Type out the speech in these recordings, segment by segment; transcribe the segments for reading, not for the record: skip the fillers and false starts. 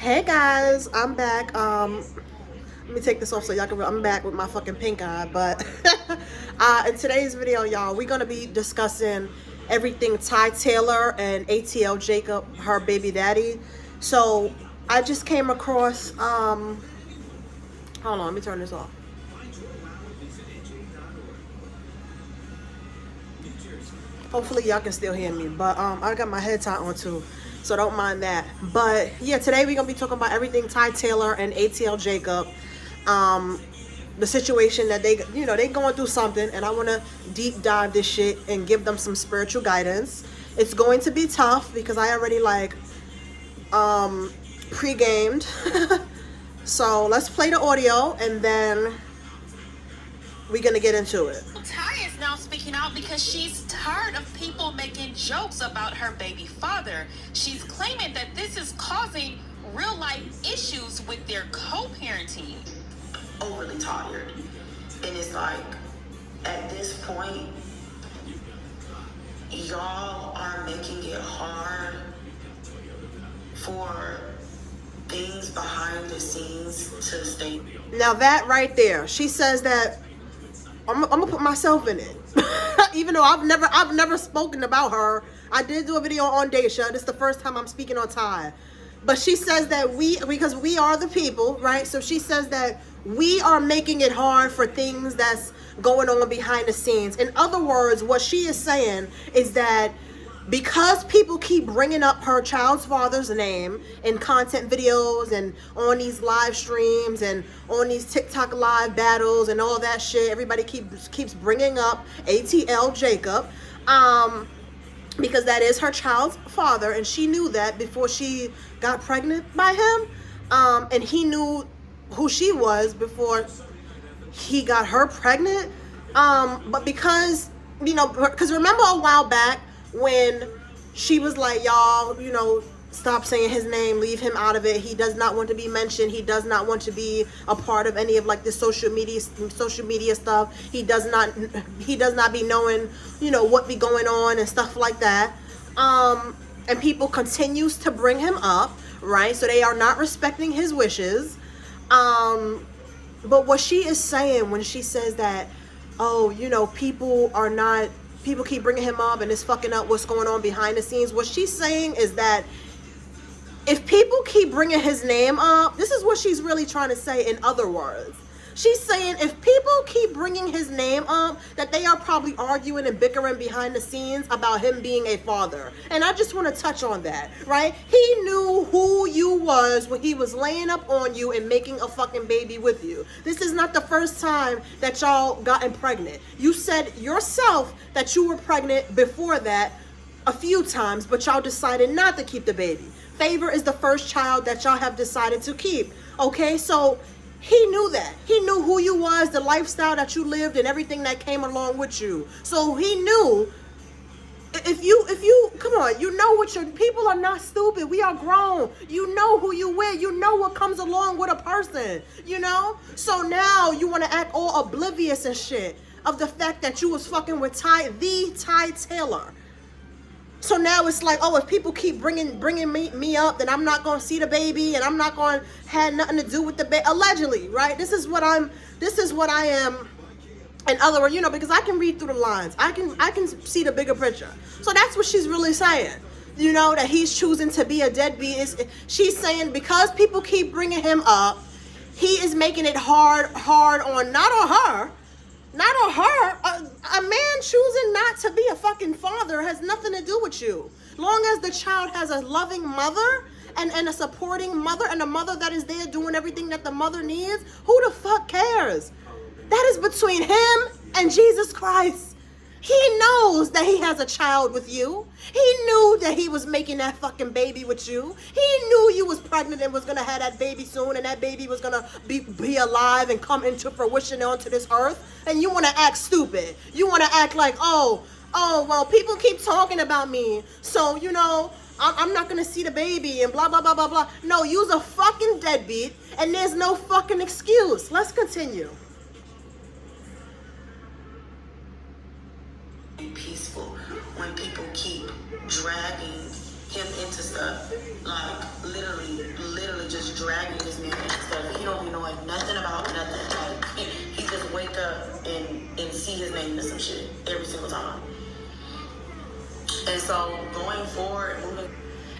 Hey guys, I'm back. Let me take this off so y'all can. I'm back with my fucking pink eye. But in today's video, y'all, we're gonna be discussing everything Ty Taylor and ATL Jacob, her baby daddy. So I just came across. Hold on, let me turn this off. Hopefully y'all can still hear me, but I got my head tie on too, so don't mind that. But yeah, today we're gonna be talking about everything Ty Taylor and ATL Jacob. Um, the situation that they going through something, and I want to deep dive this shit and give them some spiritual guidance. It's going to be tough because I already pre-gamed. So let's play the audio and then we're gonna get into it. Ty is now speaking out because she's tired of people making jokes about her baby father. She's claiming that this is causing real life issues with their co-parenting. Overly tired. And it's like, at this point, y'all are making it hard for things behind the scenes to stay. Now that right there, she says that I'm gonna put myself in it. Even though I've never spoken about her. I did do a video on Daisha. This is the first time I'm speaking on Ty. But she says that because we are the people, right? So she says that we are making it hard for things that's going on behind the scenes. In other words, what she is saying is that because people keep bringing up her child's father's name in content videos and on these live streams and on these TikTok live battles and all that shit, everybody keeps bringing up ATL Jacob, because that is her child's father, and she knew that before she got pregnant by him, and he knew who she was before he got her pregnant, but because remember a while back when she was like, y'all, stop saying his name, leave him out of it. He does not want to be mentioned. He does not want to be a part of any of like the social media stuff. He does not be knowing, what be going on and stuff like that. And people continues to bring him up, right? So they are not respecting his wishes. But what she is saying when she says that, people keep bringing him up and it's fucking up what's going on behind the scenes. What she's saying is that if people keep bringing his name up, this is what she's really trying to say in other words. She's saying if people keep bringing his name up, that they are probably arguing and bickering behind the scenes about him being a father. And I just want to touch on that, right? He knew who you was when he was laying up on you and making a fucking baby with you. This is not the first time that y'all gotten pregnant. You said yourself that you were pregnant before that a few times, but y'all decided not to keep the baby. Favor is the first child that y'all have decided to keep. Okay, so he knew that. He knew who you was, the lifestyle that you lived, and everything that came along with you. So he knew if you come on, what your people are not stupid. We are grown. You know who you with. You know what comes along with a person. So now you want to act all oblivious and shit of the fact that you was fucking with Ty Taylor. So now it's like, oh, if people keep bringing me up, then I'm not going to see the baby and I'm not going to have nothing to do with the baby. Allegedly, right? This is what I am. In other words, because I can read through the lines. I can see the bigger picture. So that's what she's really saying. That he's choosing to be a deadbeat. She's saying because people keep bringing him up, he is making it hard on, not on her. Not on her. A man choosing not to be a fucking father has nothing to do with you. Long as the child has a loving mother and a supporting mother and a mother that is there doing everything that the mother needs, who the fuck cares? That is between him and Jesus Christ. He knows that he has a child with you. He knew that he was making that fucking baby with you. He knew you was pregnant and was going to have that baby soon, and that baby was going to be alive and come into fruition onto this earth. And you want to act stupid. You want to act like, oh, well, people keep talking about me. So, I'm not going to see the baby and blah, blah, blah, blah, blah. No, you's a fucking deadbeat, and there's no fucking excuse. Let's continue. Peaceful when people keep dragging him into stuff, like literally just dragging this man instead of, he don't be knowing nothing about nothing. Like, he just wake up and see his name in some shit every single time. And so going forward, moving.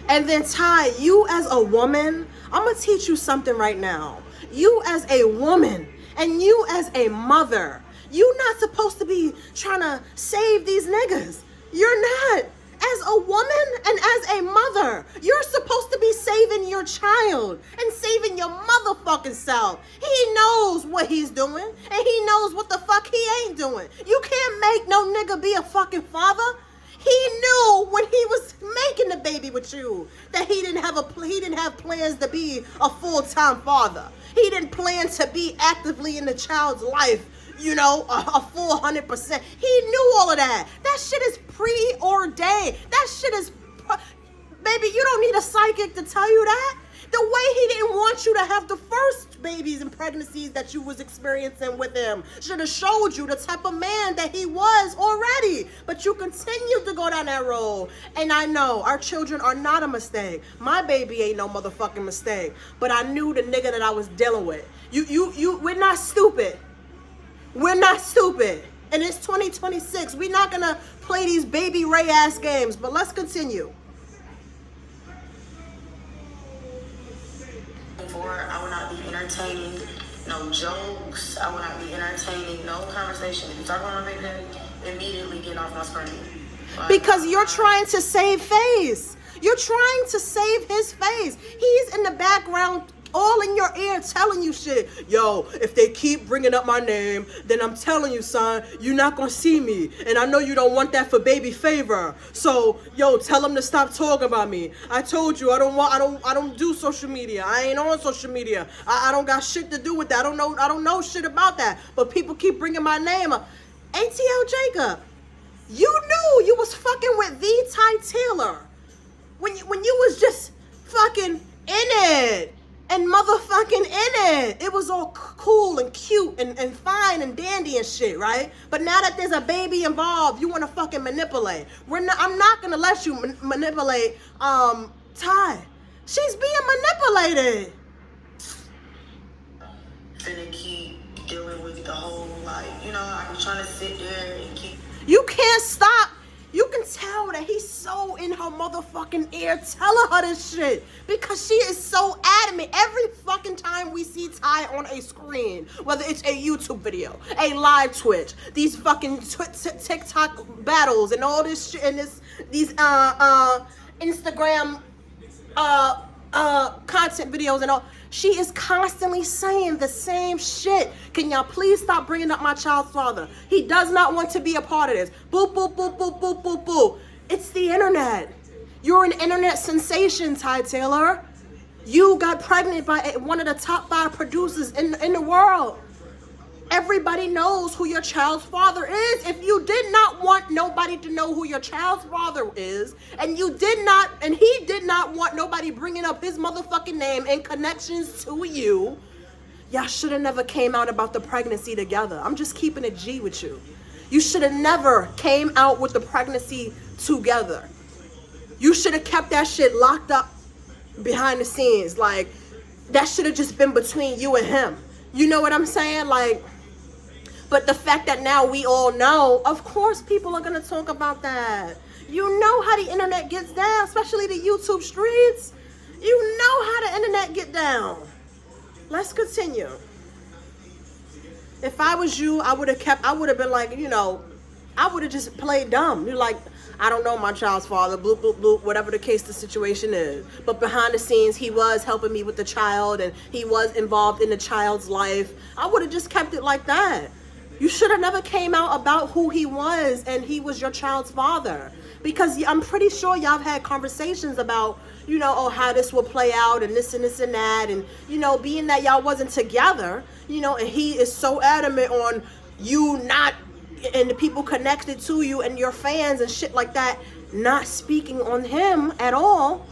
And then Ty, you as a woman, I'm gonna teach you something right now. You as a woman and you as a mother, you're not supposed to be trying to save these niggas. You're not. As a woman and as a mother, you're supposed to be saving your child and saving your motherfucking self. He knows what he's doing and he knows what the fuck he ain't doing. You can't make no nigga be a fucking father. He knew when he was making the baby with you that he didn't have plans to be a full-time father. He didn't plan to be actively in the child's life, you know, a full 100%. He knew all of that. That shit is preordained. That shit is, baby, you don't need a psychic to tell you that. The way he didn't want you to have the first babies and pregnancies that you was experiencing with him should have showed you the type of man that he was already. But you continued to go down that road. And I know our children are not a mistake. My baby ain't no motherfucking mistake. But I knew the nigga that I was dealing with. We're not stupid. We're not stupid. And it's 2026. We're not gonna play these baby Ray ass games. But let's continue. I will not be entertaining no jokes. I will not be entertaining no conversation. If you talk about my baby daddy, immediately get off my screen. Because you're trying to save face. You're trying to save his face. He's in the background all in your ear telling you shit. Yo, if they keep bringing up my name, then I'm telling you, son, you're not gonna see me. And I know you don't want that for baby favor. So, yo, tell them to stop talking about me. I told you I don't do social media. I ain't on social media. I don't got shit to do with that. I don't know shit about that. But people keep bringing my name up. ATL Jacob, you knew you was fucking with the Ty Taylor when you was just fucking in it. And motherfucking in it. It was all cool and cute and fine and dandy and shit, right? But now that there's a baby involved, you want to fucking manipulate. I'm not going to let you manipulate Ty. She's being manipulated. Finna keep dealing with the whole, like, you know, I be trying to sit there and keep. You can't stop. You can tell that he's so in her motherfucking ear telling her this shit because she is so adamant. Every fucking time we see Ty on a screen, whether it's a YouTube video, a live Twitch, these fucking TikTok battles and all this shit and these Instagram content videos and all, she is constantly saying the same shit. Can y'all please stop bringing up my child's father? He does not want to be a part of this. Boop, boop, boop, boop, boop, boop, boop. It's the internet. You're an internet sensation, Ty Taylor. You got pregnant by one of the top 5 producers in the world. Everybody knows who your child's father is. If you did not want nobody to know who your child's father is, and he did not want nobody bringing up his motherfucking name in connections to you, y'all should have never came out about the pregnancy together. I'm just keeping it G with you. You should have never came out with the pregnancy together. You should have kept that shit locked up behind the scenes. Like, that should have just been between you and him. You know what I'm saying? Like, but the fact that now we all know, of course people are going to talk about that. You know how the internet gets down, especially the YouTube streets. You know how the internet get down. Let's continue. If I was you, I would have been like, you know, I would have just played dumb. You're like, I don't know my child's father, bloop, bloop, bloop, whatever the case the situation is. But behind the scenes, he was helping me with the child and he was involved in the child's life. I would have just kept it like that. You should have never came out about who he was and he was your child's father. Because I'm pretty sure y'all have had conversations about, you know, oh, how this will play out and this and this and that. And, you know, being that y'all wasn't together, you know, and he is so adamant on you not, and the people connected to you and your fans and shit like that, not speaking on him at all.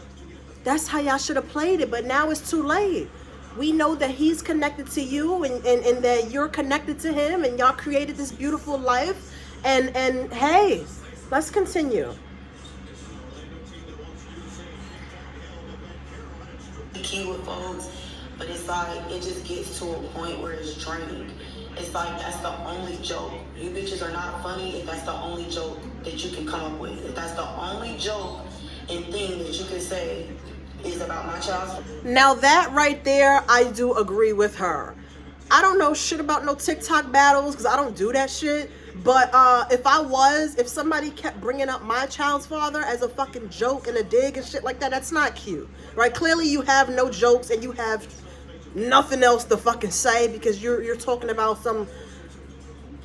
That's how y'all should have played it. But now it's too late. We know that he's connected to you and that you're connected to him and y'all created this beautiful life. And hey, let's continue. The key with folks, But it's like, it just gets to a point where it's draining. It's like, that's the only joke. You bitches are not funny if that's the only joke that you can come up with. If that's the only joke and thing that you can say is about my child. Now that right there, I do agree with her. I don't know shit about no TikTok battles because I don't do that shit. But if somebody kept bringing up my child's father as a fucking joke and a dig and shit like that, that's not cute, right? Clearly you have no jokes and you have nothing else to fucking say because you're talking about some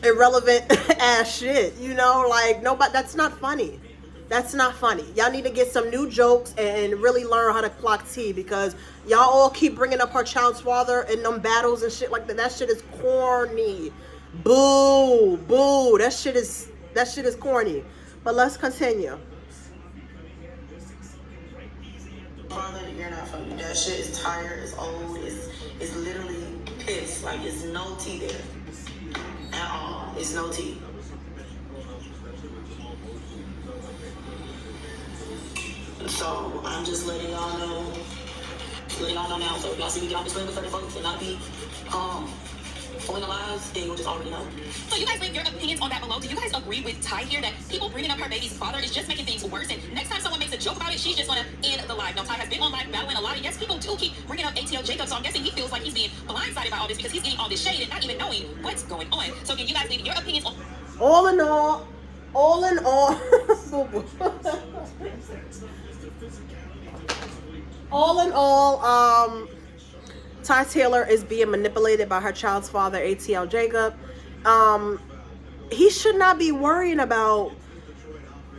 irrelevant ass shit, you know? Like, nobody, that's not funny. That's not funny. Y'all need to get some new jokes and really learn how to clock tea because y'all all keep bringing up her child's father in them battles and shit like that. That shit is corny. Boo, boo. That shit is corny. But let's continue. Father, you're not funny. That shit is tired. It's old. It's literally piss. Like, it's no tea there at all. It's no tea. So I'm just letting y'all know now. So if y'all see me get off the screen with certain folks and not be pulling the lies, then you'll just already know. So you guys leave your opinions on that below. Do you guys agree with Ty here that people bringing up her baby's father is just making things worse? And next time someone makes a joke about it, she's just gonna end the live. Now Ty has been on live battling a lot, and yes, people do keep bringing up ATL Jacob. So I'm guessing he feels like he's being blindsided by all this because he's getting all this shade and not even knowing what's going on. So again, you guys leave your opinions on. All in all, Ty Taylor is being manipulated by her child's father, ATL Jacob. He should not be worrying about,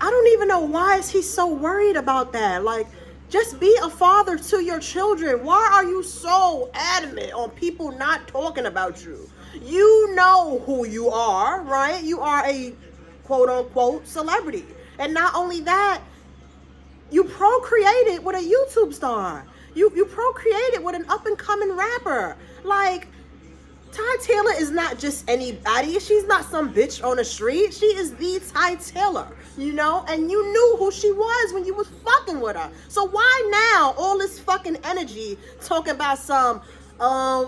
I don't even know why is he so worried about that. Like, just be a father to your children. Why are you so adamant on people not talking about you? You know who you are, right? You are a quote unquote celebrity. And not only that, you procreated with a YouTube star. You procreated with an up-and-coming rapper. Like, Ty Taylor is not just anybody. She's not some bitch on the street. She is the Ty Taylor, you know? And you knew who she was when you was fucking with her. So why now all this fucking energy talking about some,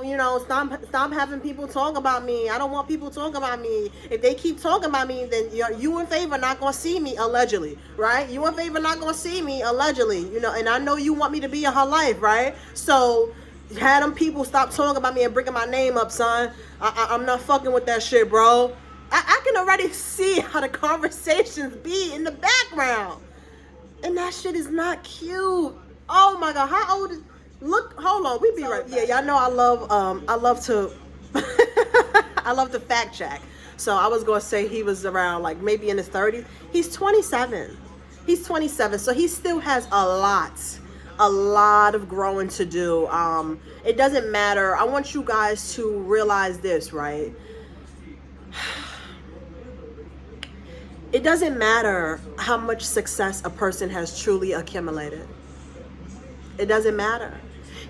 you know, stop having people talk about me. I don't want people talking about me. If they keep talking about me, then you in favor not gonna see me, allegedly, right? You in favor not gonna see me, allegedly, you know, and I know you want me to be in her life, right? So had them people stop talking about me and bringing my name up, son. I'm not fucking with that shit, bro. I can already see how the conversations be in the background. And that shit is not cute. Oh my God, how old is... Look, hold on, we be right. Yeah, y'all know I love to I love to fact check. So I was gonna say he was around like maybe in his 30s. He's 27. He's 27, so he still has a lot of growing to do. It doesn't matter. I want you guys to realize this, right? It doesn't matter how much success a person has truly accumulated. It doesn't matter.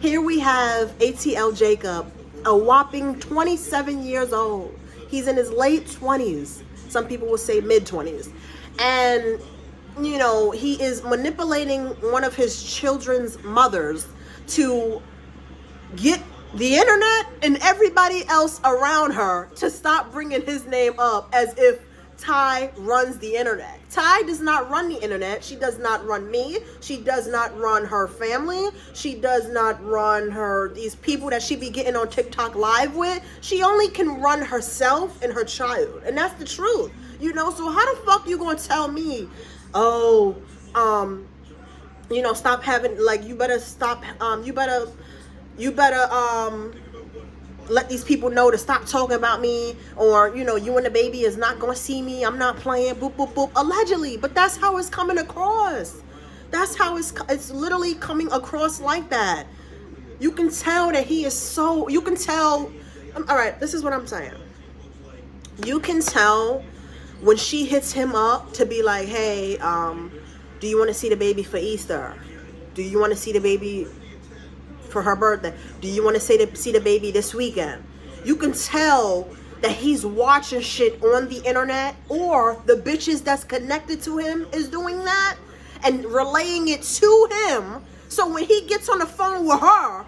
Here we have ATL Jacob, a whopping 27 years old. He's in his late 20s. Some people will say mid-20s. And, you know, he is manipulating one of his children's mothers to get the internet and everybody else around her to stop bringing his name up as if Ty runs the internet. Ty does not run the internet. She does not run me. She does not run her family. She does not run these people that she be getting on TikTok live with. She only can run herself and her child. And that's the truth. You know, so how the fuck you gonna tell me, oh, you know, stop having, like, you better stop, you better let these people know to stop talking about me, or, you know, you and the baby is not gonna see me, I'm not playing, boop, boop, boop, allegedly. But that's how it's coming across. That's how it's literally coming across like that. You can tell that he is so, you can tell, all right, this is what I'm saying. You can tell when she hits him up to be like, hey, do you want to see the baby for Easter? Do you want to see the baby for her birthday? Do you want to see the baby this weekend? You can tell that he's watching shit on the internet, or the bitches that's connected to him is doing that and relaying it to him. So when he gets on the phone with her,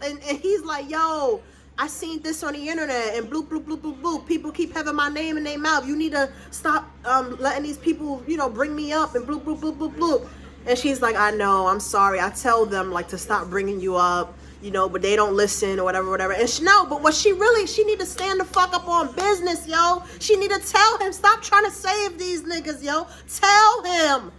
and he's like, yo, I seen this on the internet and bloop, bloop, bloop, bloop, bloop. People keep having my name in their mouth. You need to stop letting these people, bring me up and bloop, bloop, bloop, bloop, bloop. And she's like, I know, I'm sorry. I tell them like to stop bringing you up, but they don't listen or whatever, whatever. And but what she need to stand the fuck up on business, yo. She need to tell him, stop trying to save these niggas, yo. Tell him,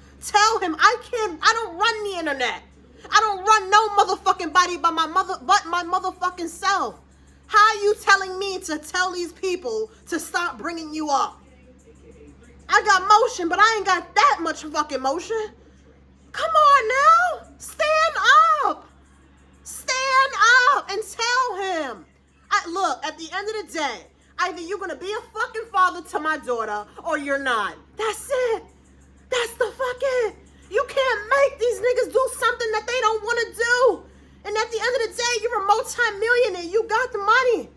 I don't run the internet. I don't run no motherfucking body but my motherfucking self. How are you telling me to tell these people to stop bringing you up? I got motion, but I ain't got that much fucking motion. Come on now. Stand up. Stand up and tell him. Look, at the end of the day, either you're going to be a fucking father to my daughter or you're not. That's it. That's the fuck it. You can't make these niggas do something that they don't want to do. And at the end of the day, you're a multi-millionaire. You got the money.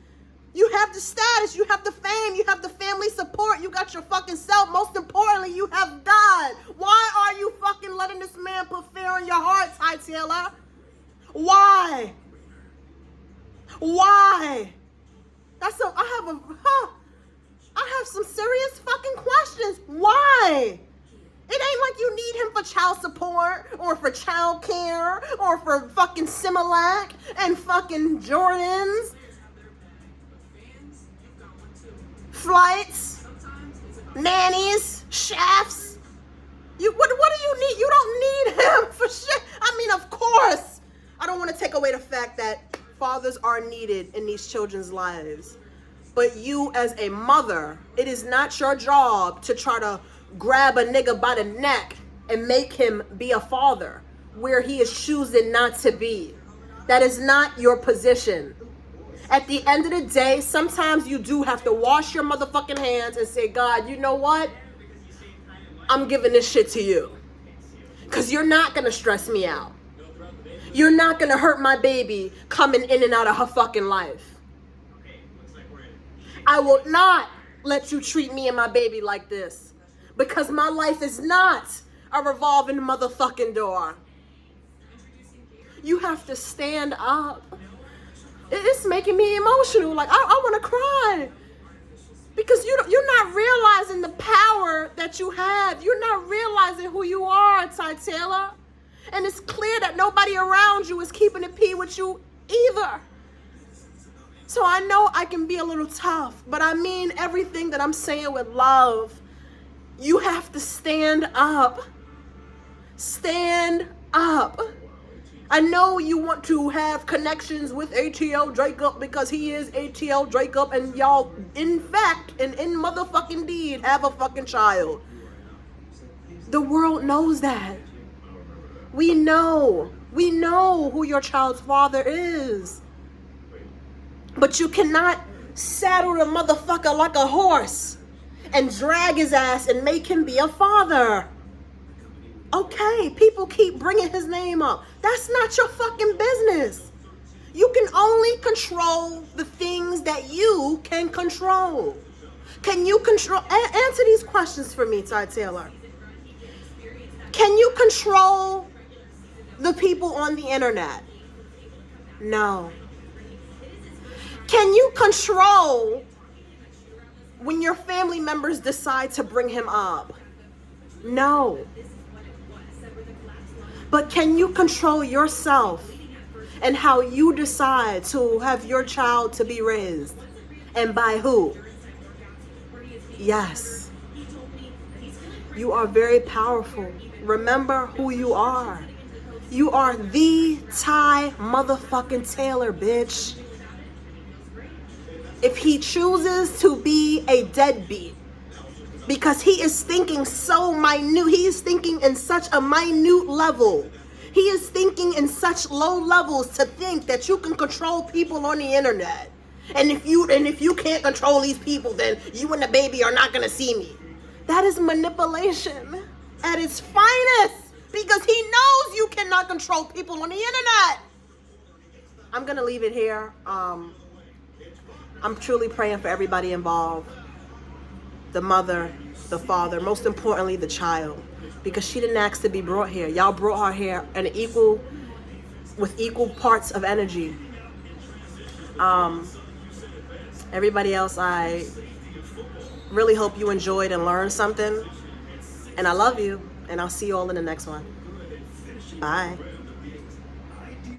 You have the status. You have the fame. You have the family support. You got your fucking self. Most importantly, you have God. Why are you fucking letting this man put fear in your heart, Ty Taylor? Why? Why? I have some serious fucking questions. Why? It ain't like you need him for child support or for child care or for fucking Similac and fucking Jordans, flights, nannies, chefs. What do you need? You don't need him for shit. I mean, of course, I don't want to take away the fact that fathers are needed in these children's lives. But you as a mother, it is not your job to try to grab a nigga by the neck and make him be a father where he is choosing not to be. That is not your position. At the end of the day, sometimes you do have to wash your motherfucking hands and say, God, you know what? I'm giving this shit to you. Because you're not going to stress me out. You're not going to hurt my baby coming in and out of her fucking life. I will not let you treat me and my baby like this. Because my life is not a revolving motherfucking door. You have to stand up. It's making me emotional. Like, I want to cry. Because you're not realizing the power that you have. You're not realizing who you are, Ty Taylor. And it's clear that nobody around you is keeping it P with you either. So I know I can be a little tough, but I mean everything that I'm saying with love. You have to stand up. Stand up. I know you want to have connections with ATL Jacob because he is ATL Jacob and y'all, in fact, and in motherfucking deed, have a fucking child. The world knows that. We know who your child's father is. But you cannot saddle the motherfucker like a horse and drag his ass and make him be a father. Okay, people keep bringing his name up. That's not your fucking business. You can only control the things that you can control. Can you control? Answer these questions for me, Ty Taylor. Can you control the people on the internet? No. Can you control when your family members decide to bring him up? No. But can you control yourself and how you decide to have your child to be raised? And by who? Yes. You are very powerful. Remember who you are. You are the Ty motherfucking Taylor, bitch. If he chooses to be a deadbeat, because he is thinking so minute, he is thinking in such a minute level. He is thinking in such low levels to think that you can control people on the internet. And if you can't control these people, then you and the baby are not gonna see me. That is manipulation at its finest, because he knows you cannot control people on the internet. I'm gonna leave it here. I'm truly praying for everybody involved. The mother, the father, most importantly, the child. Because she didn't ask to be brought here. Y'all brought her here in an equal with equal parts of energy. Everybody else, I really hope you enjoyed and learned something. And I love you. And I'll see you all in the next one. Bye.